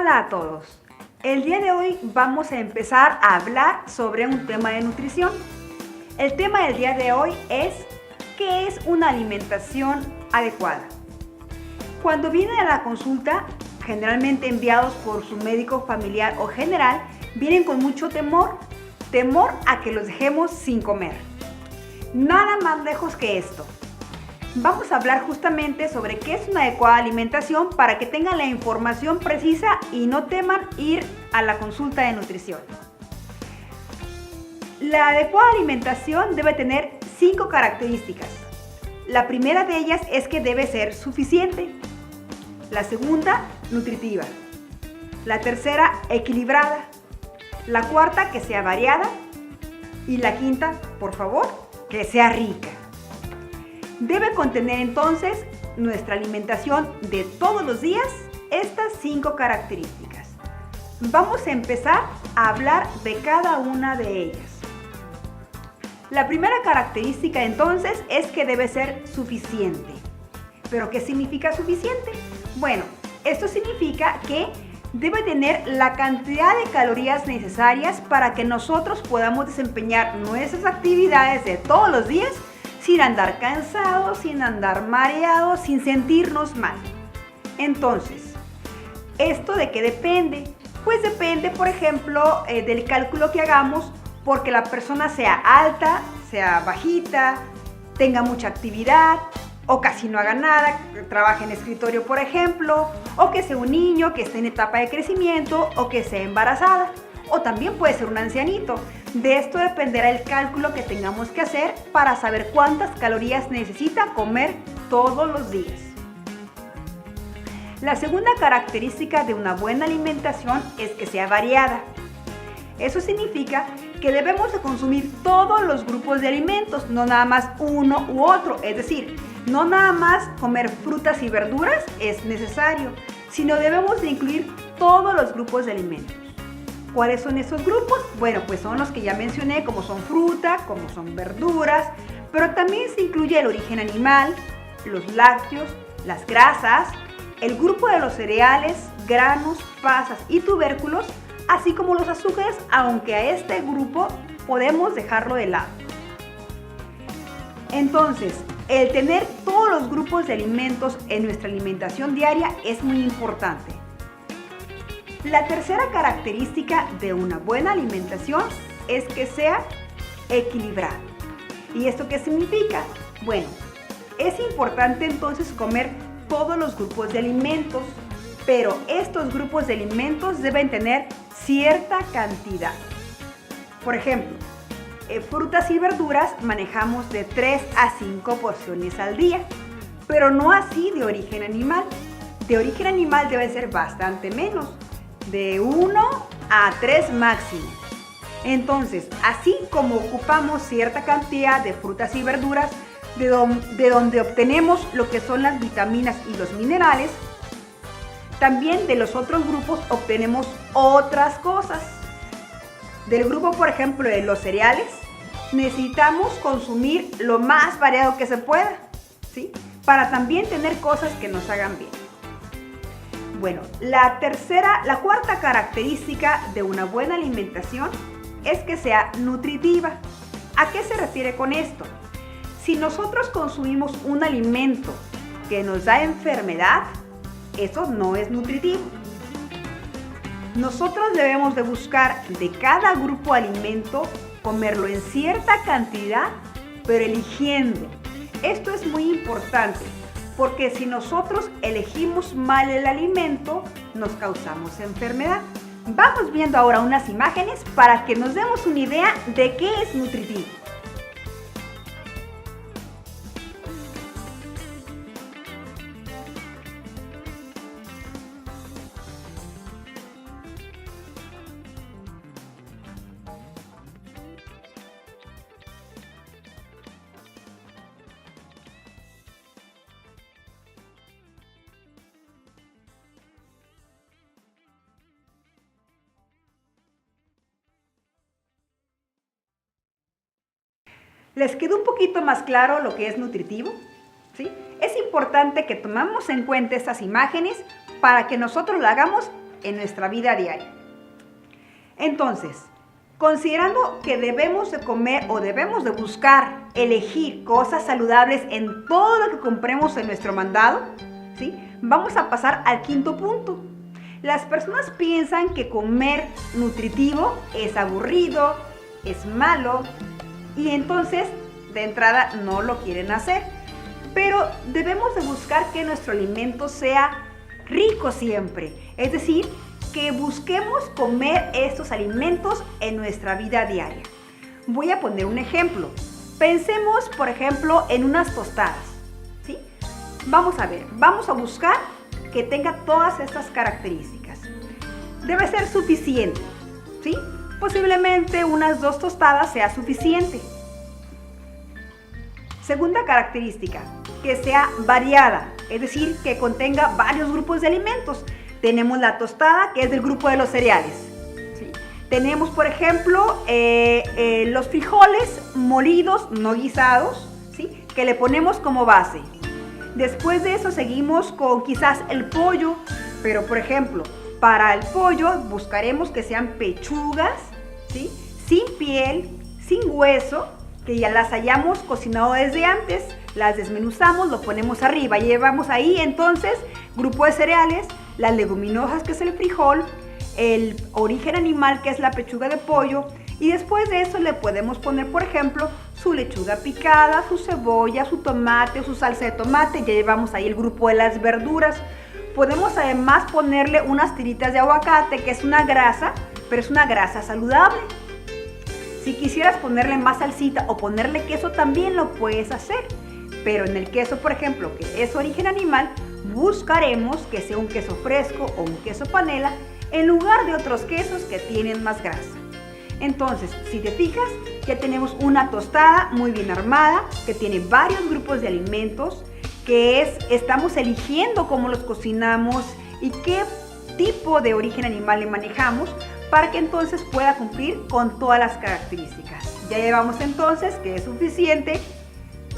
Hola a todos. El día de hoy vamos a empezar a hablar sobre un tema de nutrición. El tema del día de hoy es ¿qué es una alimentación adecuada? Cuando vienen a la consulta, generalmente enviados por su médico familiar o general, vienen con mucho temor a que los dejemos sin comer. Nada más lejos que esto. Vamos a hablar justamente sobre qué es una adecuada alimentación para que tengan la información precisa y no teman ir a la consulta de nutrición. La adecuada alimentación debe tener 5 características. La primera de ellas es que debe ser suficiente. La segunda, nutritiva. La tercera, equilibrada. La cuarta, que sea variada. Y la quinta, por favor, que sea rica. Debe contener entonces nuestra alimentación de todos los días estas 5 características. Vamos a empezar a hablar de cada una de ellas. La primera característica entonces es que debe ser suficiente. ¿Pero qué significa suficiente? Bueno, esto significa que debe tener la cantidad de calorías necesarias para que nosotros podamos desempeñar nuestras actividades de todos los días sin andar cansados, sin andar mareados, sin sentirnos mal. Entonces, ¿esto de qué depende? Pues depende, por ejemplo, del cálculo que hagamos, porque la persona sea alta, sea bajita, tenga mucha actividad, o casi no haga nada, trabaje en escritorio, por ejemplo, o que sea un niño que esté en etapa de crecimiento, o que sea embarazada, o también puede ser un ancianito. De esto dependerá el cálculo que tengamos que hacer para saber cuántas calorías necesita comer todos los días. La segunda característica de una buena alimentación es que sea variada. Eso significa que debemos de consumir todos los grupos de alimentos, no nada más uno u otro. Es decir, no nada más comer frutas y verduras es necesario, sino debemos de incluir todos los grupos de alimentos. ¿Cuáles son esos grupos? Bueno, pues son los que ya mencioné, como son fruta, como son verduras, pero también se incluye el origen animal, los lácteos, las grasas, el grupo de los cereales, granos, pasas y tubérculos, así como los azúcares, aunque a este grupo podemos dejarlo de lado. Entonces, el tener todos los grupos de alimentos en nuestra alimentación diaria es muy importante. La tercera característica de una buena alimentación es que sea equilibrada. ¿Y esto qué significa? Bueno, es importante entonces comer todos los grupos de alimentos, pero estos grupos de alimentos deben tener cierta cantidad. Por ejemplo, frutas y verduras manejamos de 3 a 5 porciones al día, pero no así de origen animal. De origen animal debe ser bastante menos, de 1 a 3 máximo. Entonces, así como ocupamos cierta cantidad de frutas y verduras, de donde obtenemos lo que son las vitaminas y los minerales, también de los otros grupos obtenemos otras cosas. Del grupo, por ejemplo, de los cereales, necesitamos consumir lo más variado que se pueda, ¿sí? Para también tener cosas que nos hagan bien. Bueno, la cuarta característica de una buena alimentación es que sea nutritiva. ¿A qué se refiere con esto? Si nosotros consumimos un alimento que nos da enfermedad, eso no es nutritivo. Nosotros debemos de buscar de cada grupo de alimento comerlo en cierta cantidad, pero eligiendo. Esto es muy importante, porque si nosotros elegimos mal el alimento, nos causamos enfermedad. Vamos viendo ahora unas imágenes para que nos demos una idea de qué es nutritivo. ¿Les quedó un poquito más claro lo que es nutritivo? ¿Sí? Es importante que tomemos en cuenta estas imágenes para que nosotros lo hagamos en nuestra vida diaria. Entonces, considerando que debemos de comer o debemos de buscar elegir cosas saludables en todo lo que compremos en nuestro mandado, ¿sí? Vamos a pasar al quinto punto. Las personas piensan que comer nutritivo es aburrido, es malo, y entonces de entrada no lo quieren hacer. Pero debemos de buscar que nuestro alimento sea rico siempre, es decir, que busquemos comer estos alimentos en nuestra vida diaria. Voy a poner un ejemplo. Pensemos, por ejemplo, en unas tostadas, ¿sí? Vamos a ver, vamos a buscar que tenga todas estas características. Debe ser suficiente, ¿sí? Posiblemente unas 2 tostadas sea suficiente. Segunda característica, que sea variada, es decir, que contenga varios grupos de alimentos. Tenemos la tostada, que es del grupo de los cereales, ¿sí? Tenemos, por ejemplo, los frijoles molidos, no guisados, ¿sí? Que le ponemos como base. Después de eso seguimos con quizás el pollo, pero por ejemplo, para el pollo buscaremos que sean pechugas, ¿sí? Sin piel, sin hueso, que ya las hayamos cocinado desde antes, las desmenuzamos, lo ponemos arriba, llevamos ahí entonces grupo de cereales, las leguminosas, que es el frijol, el origen animal, que es la pechuga de pollo, y después de eso le podemos poner, por ejemplo, su lechuga picada, su cebolla, su tomate o su salsa de tomate. Ya llevamos ahí el grupo de las verduras. Podemos además ponerle unas tiritas de aguacate, que es una grasa, pero es una grasa saludable. Si quisieras ponerle más salsita o ponerle queso, también lo puedes hacer. Pero en el queso, por ejemplo, que es origen animal, buscaremos que sea un queso fresco o un queso panela en lugar de otros quesos que tienen más grasa. Entonces, si te fijas, ya tenemos una tostada muy bien armada, que tiene varios grupos de alimentos, que estamos eligiendo cómo los cocinamos y qué tipo de origen animal le manejamos para que entonces pueda cumplir con todas las características. Ya llevamos entonces que es suficiente,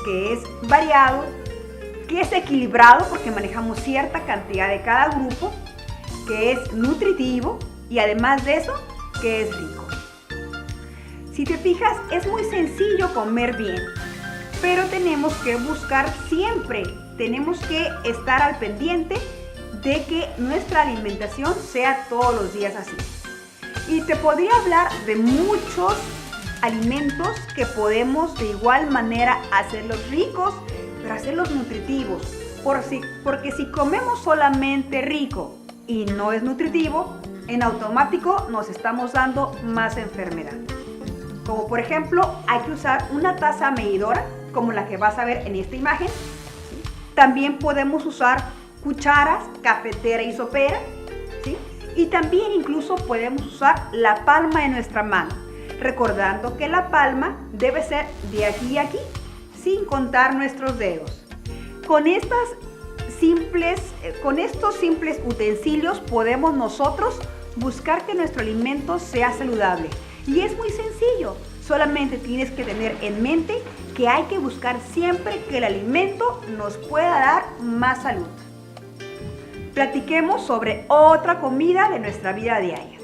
que es variado, que es equilibrado porque manejamos cierta cantidad de cada grupo, que es nutritivo y además de eso, que es rico. Si te fijas, es muy sencillo comer bien, pero tenemos que buscar siempre, tenemos que estar al pendiente de que nuestra alimentación sea todos los días así. Y te podría hablar de muchos alimentos que podemos de igual manera hacerlos ricos, pero hacerlos nutritivos. Porque si comemos solamente rico y no es nutritivo, en automático nos estamos dando más enfermedad. Como por ejemplo, hay que usar una taza medidora, como la que vas a ver en esta imagen. También podemos usar cucharas, cafetera y sopera, ¿sí? Y también incluso podemos usar la palma de nuestra mano, recordando que la palma debe ser de aquí a aquí, sin contar nuestros dedos. Con estos simples utensilios podemos nosotros buscar que nuestro alimento sea saludable. Y es muy sencillo, solamente tienes que tener en mente que hay que buscar siempre que el alimento nos pueda dar más salud. Platiquemos sobre otra comida de nuestra vida diaria.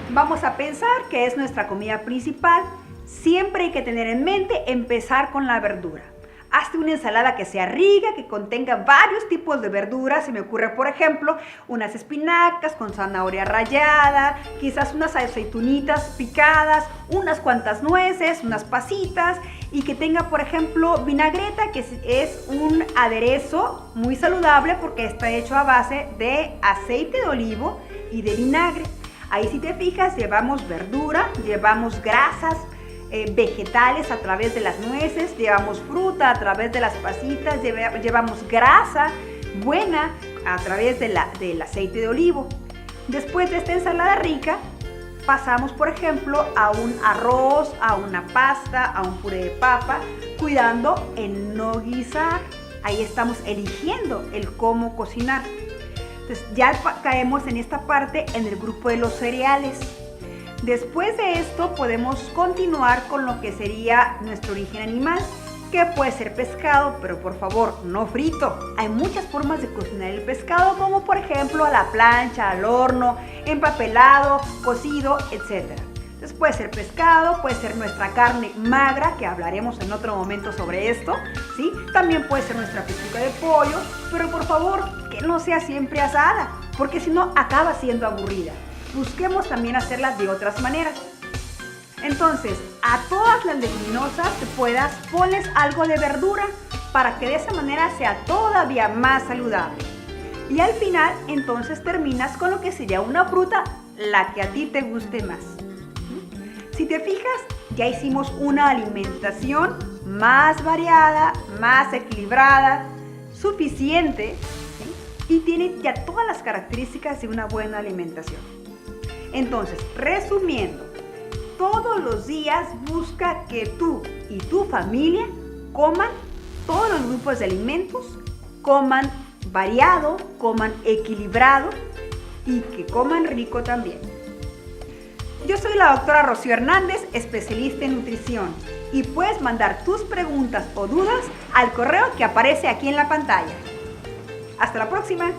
Vamos a pensar que es nuestra comida principal. Siempre hay que tener en mente empezar con la verdura. Hazte una ensalada que sea rica, que contenga varios tipos de verduras. Se me ocurre, por ejemplo, unas espinacas con zanahoria rallada, quizás unas aceitunitas picadas, unas cuantas nueces, unas pasitas, y que tenga, por ejemplo, vinagreta, que es un aderezo muy saludable porque está hecho a base de aceite de olivo y de vinagre. Ahí, si te fijas, llevamos verdura, llevamos grasas vegetales a través de las nueces, llevamos fruta a través de las pasitas, llevamos grasa buena a través del aceite de olivo. Después de esta ensalada rica, pasamos, por ejemplo, a un arroz, a una pasta, a un puré de papa, cuidando en no guisar. Ahí estamos eligiendo el cómo cocinar. Entonces ya caemos en esta parte en el grupo de los cereales. Después de esto podemos continuar con lo que sería nuestro origen animal, que puede ser pescado, pero por favor, no frito. Hay muchas formas de cocinar el pescado, como por ejemplo a la plancha, al horno, empapelado, cocido, etc. Entonces puede ser pescado, puede ser nuestra carne magra, que hablaremos en otro momento sobre esto, ¿sí? También puede ser nuestra pechuga de pollo, pero por favor, que no sea siempre asada, porque si no acaba siendo aburrida. Busquemos también hacerla de otras maneras. Entonces, a todas las leguminosas que puedas, ponles algo de verdura para que de esa manera sea todavía más saludable. Y al final, entonces terminas con lo que sería una fruta, la que a ti te guste más. Si te fijas, ya hicimos una alimentación más variada, más equilibrada, suficiente, ¿sí? Y tiene ya todas las características de una buena alimentación. Entonces, resumiendo, todos los días busca que tú y tu familia coman todos los grupos de alimentos, coman variado, coman equilibrado y que coman rico también. Yo soy la doctora Rocío Hernández, especialista en nutrición, y puedes mandar tus preguntas o dudas al correo que aparece aquí en la pantalla. ¡Hasta la próxima!